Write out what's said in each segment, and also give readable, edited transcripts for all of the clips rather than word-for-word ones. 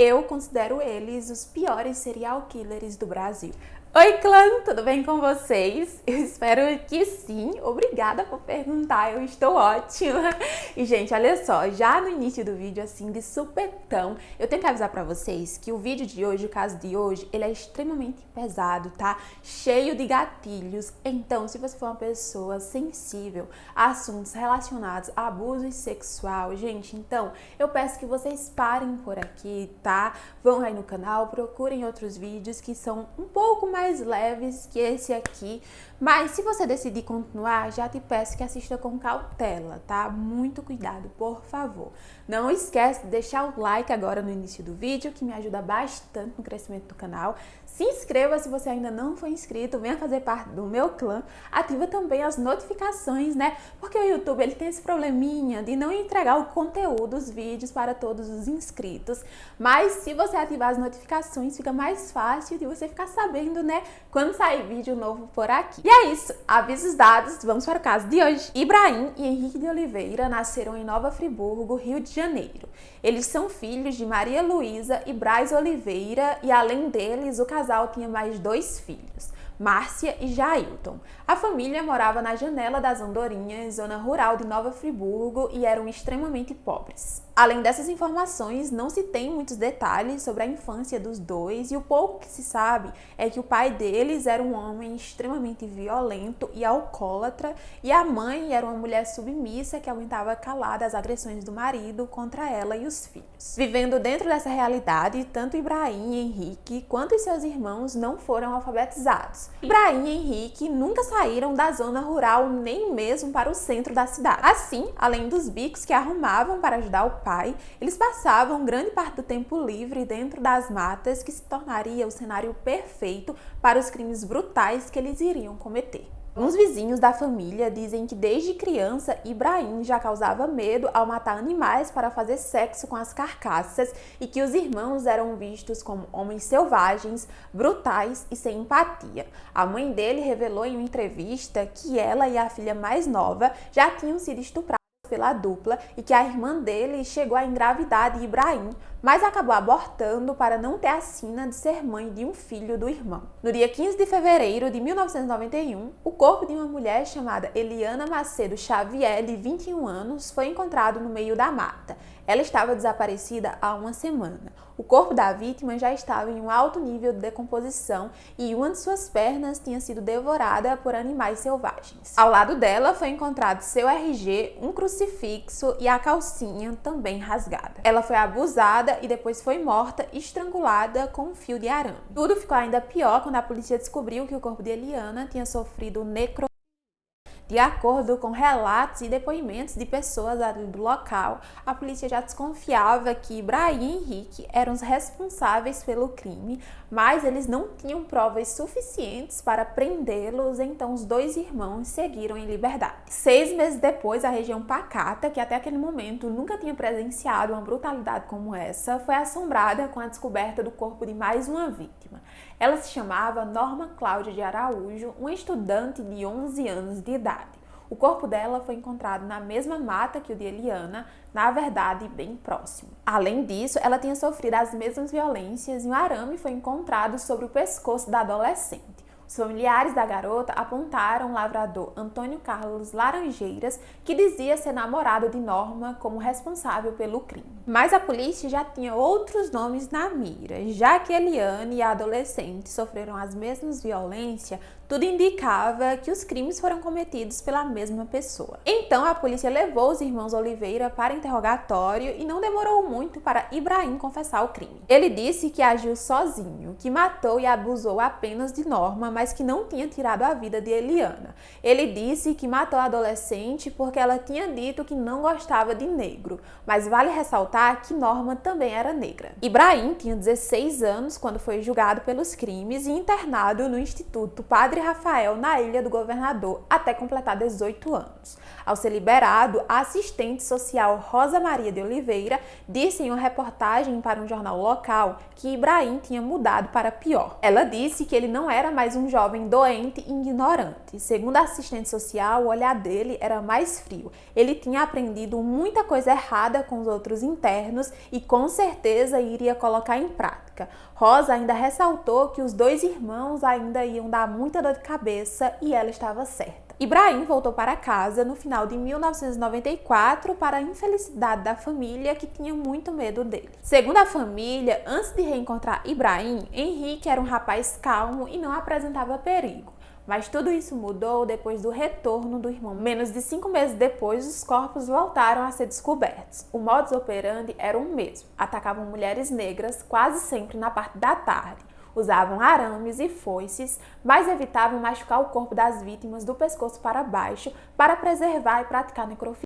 Eu considero eles os piores serial killers do Brasil. Oi clã, tudo bem com vocês? Eu espero que sim, obrigada por perguntar, eu estou ótima. E gente, olha só, já no início do vídeo, assim, de supetão, eu tenho que avisar pra vocês que o vídeo de hoje, o caso de hoje, ele é extremamente pesado, tá? Cheio de gatilhos, então se você for uma pessoa sensível a assuntos relacionados a abuso sexual, gente, então eu peço que vocês parem por aqui, tá? Vão aí no canal, procurem outros vídeos que são um pouco mais leves que esse aqui, mas se você decidir continuar, já te peço que assista com cautela, tá? Muito cuidado, por favor. Não esquece de deixar o like agora no início do vídeo, que me ajuda bastante no crescimento do canal. Se inscreva se você ainda não for inscrito, venha fazer parte do meu clã. Ativa também as notificações, né? Porque o YouTube ele tem esse probleminha de não entregar o conteúdo, os vídeos para todos os inscritos. Mas se você ativar as notificações, fica mais fácil de você ficar sabendo, né, quando sair vídeo novo por aqui. E é isso, avisos dados, vamos para o caso de hoje. Ibrahim e Henrique de Oliveira nasceram em Nova Friburgo, Rio de Janeiro. Eles são filhos de Maria Luísa e Braz Oliveira e, além deles, o casal tinha mais 2 filhos, Márcia e Jailton. A família morava na Janela das Andorinhas, zona rural de Nova Friburgo, e eram extremamente pobres. Além dessas informações, não se tem muitos detalhes sobre a infância dos dois, e o pouco que se sabe é que o pai deles era um homem extremamente violento e alcoólatra, e a mãe era uma mulher submissa que aguentava calada as agressões do marido contra ela e os filhos. Vivendo dentro dessa realidade, tanto Ibrahim e Henrique quanto os seus irmãos não foram alfabetizados. Ibrahim e Henrique nunca saíram da zona rural, nem mesmo para o centro da cidade. Assim, além dos bicos que arrumavam para ajudar o pai, eles passavam grande parte do tempo livre dentro das matas, que se tornaria o cenário perfeito para os crimes brutais que eles iriam cometer. Alguns vizinhos da família dizem que desde criança Ibrahim já causava medo ao matar animais para fazer sexo com as carcaças e que os irmãos eram vistos como homens selvagens, brutais e sem empatia. A mãe dele revelou em uma entrevista que ela e a filha mais nova já tinham sido estupradas pela dupla e que a irmã dele chegou a engravidar de Ibrahim, mas acabou abortando para não ter a sina de ser mãe de um filho do irmão. No dia 15 de fevereiro de 1991, o corpo de uma mulher chamada Eliana Macedo Xavier, de 21 anos, foi encontrado no meio da mata. Ela estava desaparecida há uma semana. O corpo da vítima já estava em um alto nível de decomposição e uma de suas pernas tinha sido devorada por animais selvagens. Ao lado dela foi encontrado seu RG, um crucifixo e a calcinha também rasgada. Ela foi abusada e depois foi morta, estrangulada com um fio de arame. Tudo ficou ainda pior quando a polícia descobriu que o corpo de Eliana tinha sofrido necropsia. De acordo com relatos e depoimentos de pessoas ali do local, a polícia já desconfiava que Ibrahim e Henrique eram os responsáveis pelo crime, mas eles não tinham provas suficientes para prendê-los, então os 2 irmãos seguiram em liberdade. 6 meses depois, a região pacata, que até aquele momento nunca tinha presenciado uma brutalidade como essa, foi assombrada com a descoberta do corpo de mais uma vítima. Ela se chamava Norma Cláudia de Araújo, uma estudante de 11 anos de idade. O corpo dela foi encontrado na mesma mata que o de Eliana, na verdade, bem próximo. Além disso, ela tinha sofrido as mesmas violências e um arame foi encontrado sobre o pescoço da adolescente. Os familiares da garota apontaram o lavrador Antônio Carlos Laranjeiras, que dizia ser namorado de Norma, como responsável pelo crime. Mas a polícia já tinha outros nomes na mira, já que Eliane e a adolescente sofreram as mesmas violências. Tudo indicava que os crimes foram cometidos pela mesma pessoa. Então a polícia levou os irmãos Oliveira para interrogatório e não demorou muito para Ibrahim confessar o crime. Ele disse que agiu sozinho, que matou e abusou apenas de Norma, mas que não tinha tirado a vida de Eliana. Ele disse que matou a adolescente porque ela tinha dito que não gostava de negro, mas vale ressaltar que Norma também era negra. Ibrahim tinha 16 anos quando foi julgado pelos crimes e internado no Instituto Padre Rafael, na Ilha do Governador, até completar 18 anos. Ao ser liberado, a assistente social Rosa Maria de Oliveira disse em uma reportagem para um jornal local que Ibrahim tinha mudado para pior. Ela disse que ele não era mais um jovem doente e ignorante. Segundo a assistente social, o olhar dele era mais frio. Ele tinha aprendido muita coisa errada com os outros internos e com certeza iria colocar em prática. Rosa ainda ressaltou que os dois irmãos ainda iam dar muita dor de cabeça e ela estava certa. Ibrahim voltou para casa no final de 1994 para a infelicidade da família, que tinha muito medo dele. Segundo a família, antes de reencontrar Ibrahim, Henrique era um rapaz calmo e não apresentava perigo. Mas tudo isso mudou depois do retorno do irmão. Menos de 5 meses depois, os corpos voltaram a ser descobertos. O modus operandi era o mesmo. Atacavam mulheres negras quase sempre na parte da tarde. Usavam arames e foices, mas evitavam machucar o corpo das vítimas do pescoço para baixo para preservar e praticar necrofilia.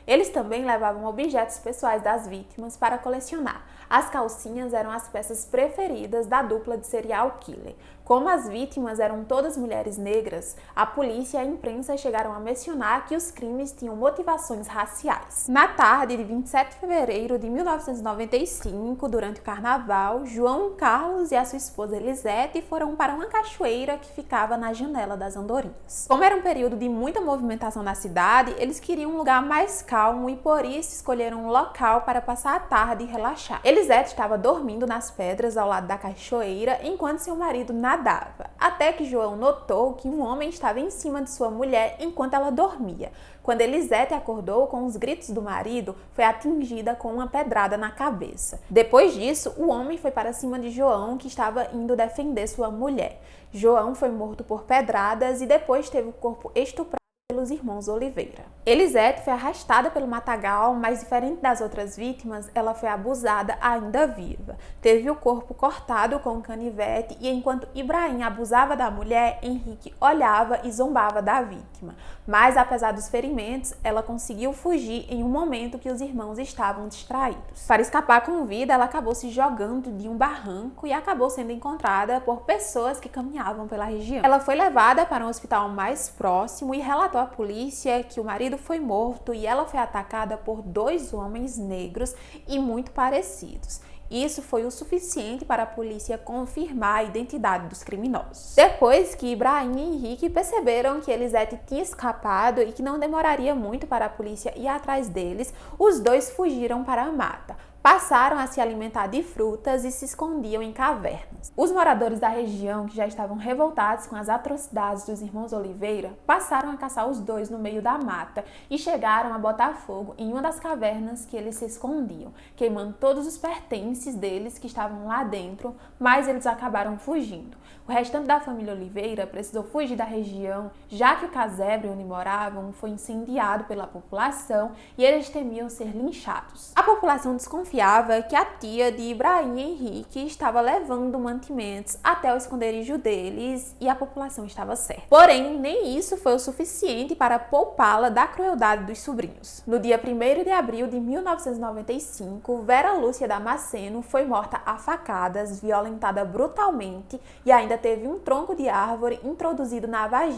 Eles também levavam objetos pessoais das vítimas para colecionar. As calcinhas eram as peças preferidas da dupla de serial killer. Como as vítimas eram todas mulheres negras, a polícia e a imprensa chegaram a mencionar que os crimes tinham motivações raciais. Na tarde de 27 de fevereiro de 1995, durante o carnaval, João Carlos e a sua esposa Elisete foram para uma cachoeira que ficava na Janela das Andorinhas. Como era um período de muita movimentação na cidade, eles queriam um lugar mais calmo e por isso escolheram um local para passar a tarde e relaxar. Elisete estava dormindo nas pedras ao lado da cachoeira enquanto seu marido nadava, até que João notou que um homem estava em cima de sua mulher enquanto ela dormia. Quando Elisete acordou com os gritos do marido, foi atingida com uma pedrada na cabeça. Depois disso, o homem foi para cima de João, que estava indo defender sua mulher. João foi morto por pedradas e depois teve o corpo estuprado pelos irmãos Oliveira. Elisete foi arrastada pelo matagal, mas diferente das outras vítimas, ela foi abusada ainda viva. Teve o corpo cortado com um canivete e enquanto Ibrahim abusava da mulher, Henrique olhava e zombava da vítima. Mas apesar dos ferimentos, ela conseguiu fugir em um momento que os irmãos estavam distraídos. Para escapar com vida, ela acabou se jogando de um barranco e acabou sendo encontrada por pessoas que caminhavam pela região. Ela foi levada para um hospital mais próximo e relatou à polícia que o marido foi morto e ela foi atacada por 2 homens negros e muito parecidos. Isso foi o suficiente para a polícia confirmar a identidade dos criminosos. Depois que Ibrahim e Henrique perceberam que Elisete tinha escapado e que não demoraria muito para a polícia ir atrás deles, os dois fugiram para a mata. Passaram a se alimentar de frutas e se escondiam em cavernas. Os moradores da região, que já estavam revoltados com as atrocidades dos irmãos Oliveira, passaram a caçar os dois no meio da mata e chegaram a botar fogo em uma das cavernas que eles se escondiam, queimando todos os pertences deles que estavam lá dentro, mas eles acabaram fugindo. O restante da família Oliveira precisou fugir da região, já que o casebre onde moravam foi incendiado pela população e eles temiam ser linchados. A população desconfiava que a tia de Ibrahim Henrique estava levando mantimentos até o esconderijo deles e a população estava certa. Porém, nem isso foi o suficiente para poupá-la da crueldade dos sobrinhos. No dia 1º de abril de 1995, Vera Lúcia Damasceno foi morta a facadas, violentada brutalmente e ainda teve um tronco de árvore introduzido na vagina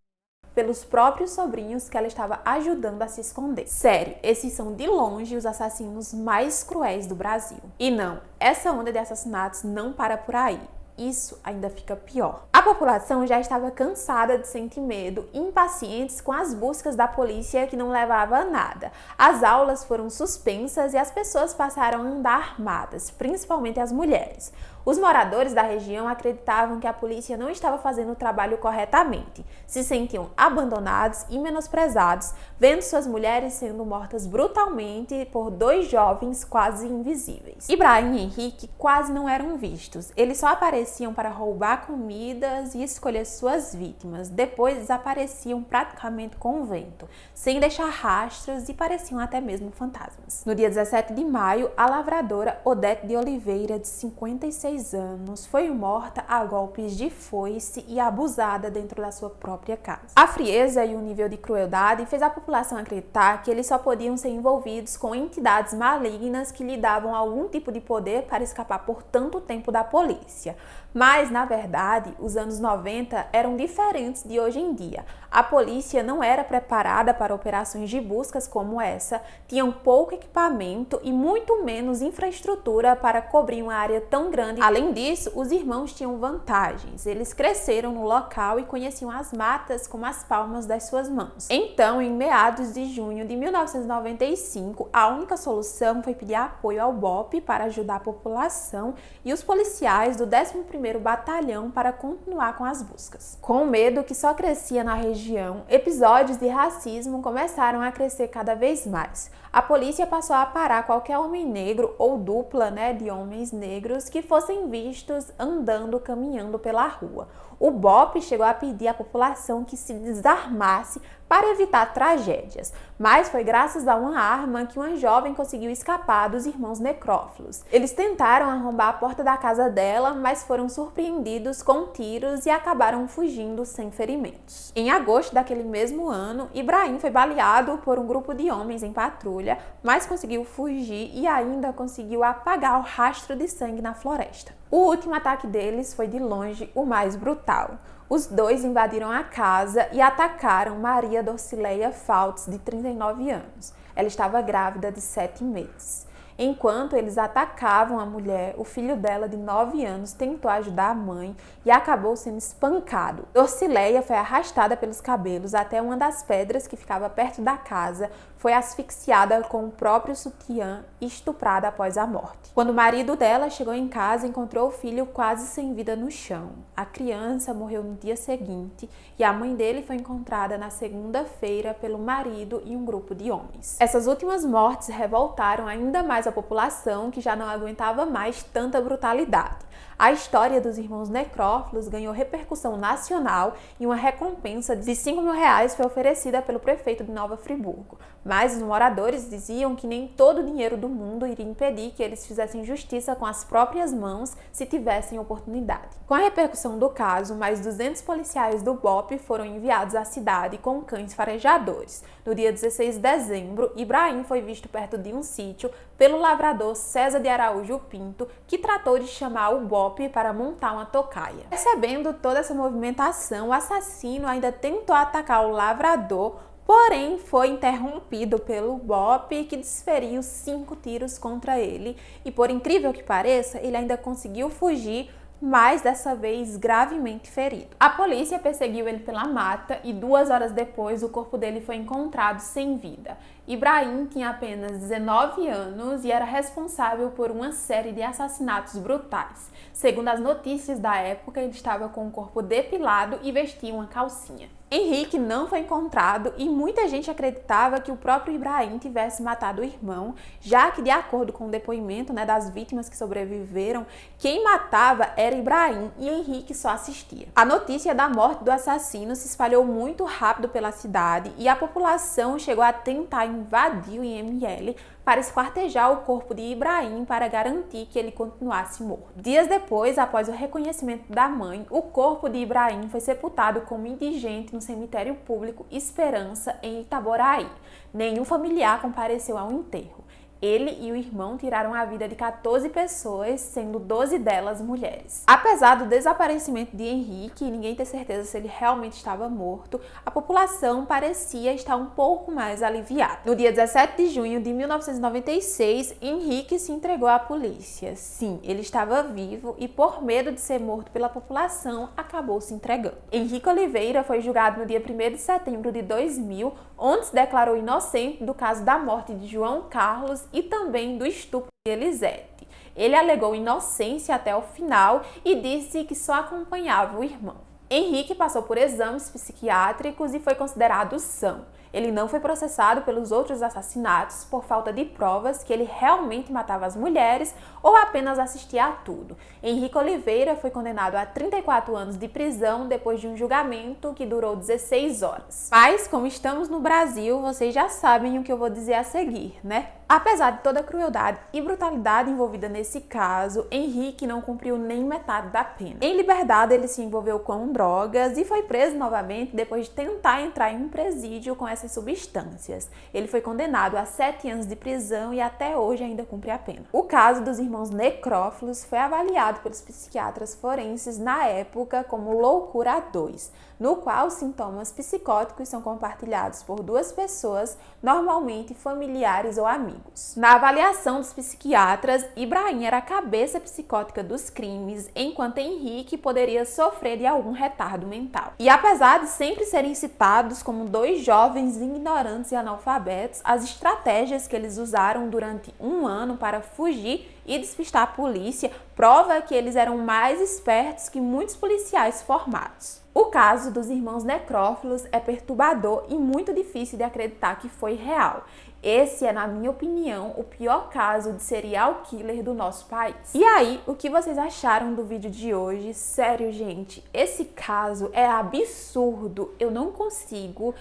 pelos próprios sobrinhos que ela estava ajudando a se esconder. Sério, esses são de longe os assassinos mais cruéis do Brasil. E não, essa onda de assassinatos não para por aí. Isso ainda fica pior. A população já estava cansada de sentir medo e impacientes com as buscas da polícia que não levava a nada. As aulas foram suspensas e as pessoas passaram a andar armadas, principalmente as mulheres. Os moradores da região acreditavam que a polícia não estava fazendo o trabalho corretamente, se sentiam abandonados e menosprezados, vendo suas mulheres sendo mortas brutalmente por 2 jovens quase invisíveis. Ibrahim e Henrique quase não eram vistos, eles só apareciam para roubar comidas e escolher suas vítimas, depois desapareciam praticamente com o vento, sem deixar rastros e pareciam até mesmo fantasmas. No dia 17 de maio, a lavradora Odete de Oliveira, de 56 anos, foi morta a golpes de foice e abusada dentro da sua própria casa. A frieza e o nível de crueldade fez a população acreditar que eles só podiam ser envolvidos com entidades malignas que lhe davam algum tipo de poder para escapar por tanto tempo da polícia. Mas, na verdade, os anos 90 eram diferentes de hoje em dia. A polícia não era preparada para operações de buscas como essa, tinham pouco equipamento e muito menos infraestrutura para cobrir uma área tão grande. Além disso, os irmãos tinham vantagens. Eles cresceram no local e conheciam as matas como as palmas das suas mãos. Então, em meados de junho de 1995, a única solução foi pedir apoio ao BOPE para ajudar a população e os policiais do 11º Batalhão para continuar com as buscas. Com o medo que só crescia na região, episódios de racismo começaram a crescer cada vez mais. A polícia passou a parar qualquer homem negro ou dupla, de homens negros que fossem vistos andando, caminhando pela rua. O BOPE chegou a pedir à população que se desarmasse para evitar tragédias, mas foi graças a uma arma que uma jovem conseguiu escapar dos irmãos necrófilos. Eles tentaram arrombar a porta da casa dela, mas foram surpreendidos com tiros e acabaram fugindo sem ferimentos. Em agosto daquele mesmo ano, Ibrahim foi baleado por um grupo de homens em patrulha, mas conseguiu fugir e ainda conseguiu apagar o rastro de sangue na floresta. O último ataque deles foi de longe o mais brutal. Os dois invadiram a casa e atacaram Maria Dorcileia Faltz, de 39 anos. Ela estava grávida de 7 meses. Enquanto eles atacavam a mulher, o filho dela, de 9 anos, tentou ajudar a mãe e acabou sendo espancado. Dorcileia foi arrastada pelos cabelos até uma das pedras que ficava perto da casa, foi asfixiada com o próprio sutiã e estuprada após a morte. Quando o marido dela chegou em casa, encontrou o filho quase sem vida no chão. A criança morreu no dia seguinte e a mãe dele foi encontrada na segunda-feira pelo marido e um grupo de homens. Essas últimas mortes revoltaram ainda mais a população, que já não aguentava mais tanta brutalidade. A história dos irmãos necrófilos ganhou repercussão nacional e uma recompensa de R$5.000 foi oferecida pelo prefeito de Nova Friburgo. Mas os moradores diziam que nem todo o dinheiro do mundo iria impedir que eles fizessem justiça com as próprias mãos se tivessem oportunidade. Com a repercussão do caso, mais 200 policiais do BOPE foram enviados à cidade com cães farejadores. No dia 16 de dezembro, Ibrahim foi visto perto de um sítio pelo lavrador César de Araújo Pinto, que tratou de chamar o BOPE para montar uma tocaia. Percebendo toda essa movimentação, o assassino ainda tentou atacar o lavrador, porém foi interrompido pelo BOPE, que desferiu 5 tiros contra ele e, por incrível que pareça, ele ainda conseguiu fugir, mas dessa vez gravemente ferido. A polícia perseguiu ele pela mata e 2 horas depois o corpo dele foi encontrado sem vida. Ibrahim tinha apenas 19 anos e era responsável por uma série de assassinatos brutais. Segundo as notícias da época, ele estava com o corpo depilado e vestia uma calcinha. Henrique não foi encontrado e muita gente acreditava que o próprio Ibrahim tivesse matado o irmão, já que, de acordo com o depoimento das vítimas que sobreviveram, quem matava era Ibrahim e Henrique só assistia. A notícia da morte do assassino se espalhou muito rápido pela cidade e a população chegou a tentar invadir o IML para esquartejar o corpo de Ibrahim para garantir que ele continuasse morto. Dias depois, após o reconhecimento da mãe, o corpo de Ibrahim foi sepultado como indigente no cemitério público Esperança, em Itaboraí. Nenhum familiar compareceu ao enterro. Ele e o irmão tiraram a vida de 14 pessoas, sendo 12 delas mulheres. Apesar do desaparecimento de Henrique e ninguém ter certeza se ele realmente estava morto, a população parecia estar um pouco mais aliviada. No dia 17 de junho de 1996, Henrique se entregou à polícia. Sim, ele estava vivo e, por medo de ser morto pela população, acabou se entregando. Henrique Oliveira foi julgado no dia 1º de setembro de 2000, onde se declarou inocente do caso da morte de João Carlos e também do estupro de Elisete. Ele alegou inocência até o final e disse que só acompanhava o irmão. Henrique passou por exames psiquiátricos e foi considerado são. Ele não foi processado pelos outros assassinatos por falta de provas que ele realmente matava as mulheres ou apenas assistia a tudo. Henrique Oliveira foi condenado a 34 anos de prisão depois de um julgamento que durou 16 horas. Mas, como estamos no Brasil, vocês já sabem o que eu vou dizer a seguir, né? Apesar de toda a crueldade e brutalidade envolvida nesse caso, Henrique não cumpriu nem metade da pena. Em liberdade, ele se envolveu com drogas e foi preso novamente depois de tentar entrar em um presídio com essa dessas substâncias. Ele foi condenado a 7 anos de prisão e até hoje ainda cumpre a pena. O caso dos irmãos necrófilos foi avaliado pelos psiquiatras forenses na época como loucura 2, no qual sintomas psicóticos são compartilhados por duas pessoas, normalmente familiares ou amigos. Na avaliação dos psiquiatras, Ibrahim era a cabeça psicótica dos crimes, enquanto Henrique poderia sofrer de algum retardo mental. E apesar de sempre serem citados como dois jovens ignorantes e analfabetos, as estratégias que eles usaram durante um ano para fugir e despistar a polícia prova que eles eram mais espertos que muitos policiais formados. O caso dos irmãos necrófilos é perturbador e muito difícil de acreditar que foi real. Esse é, na minha opinião, o pior caso de serial killer do nosso país. E aí, o que vocês acharam do vídeo de hoje? Sério, gente, esse caso é absurdo. Eu não consigo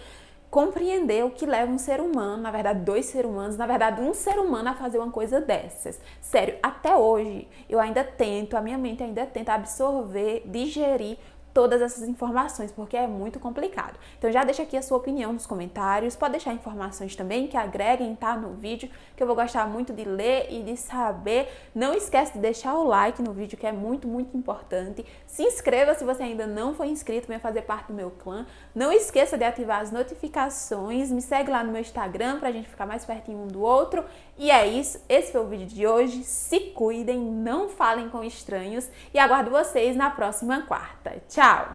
compreender o que leva um ser humano, na verdade dois seres humanos, na verdade um ser humano a fazer uma coisa dessas. Sério, até hoje eu ainda tento, a minha mente ainda tenta absorver, digerir todas essas informações, porque é muito complicado. Então já deixa aqui a sua opinião nos comentários, pode deixar informações também que agreguem, tá, no vídeo, que eu vou gostar muito de ler e de saber. Não esquece de deixar o like no vídeo, que é muito, muito importante. Se inscreva se você ainda não foi inscrito, venha fazer parte do meu clã. Não esqueça de ativar as notificações, me segue lá no meu Instagram pra gente ficar mais pertinho um do outro. E é isso, esse foi o vídeo de hoje. Se cuidem, não falem com estranhos e aguardo vocês na próxima quarta. Tchau!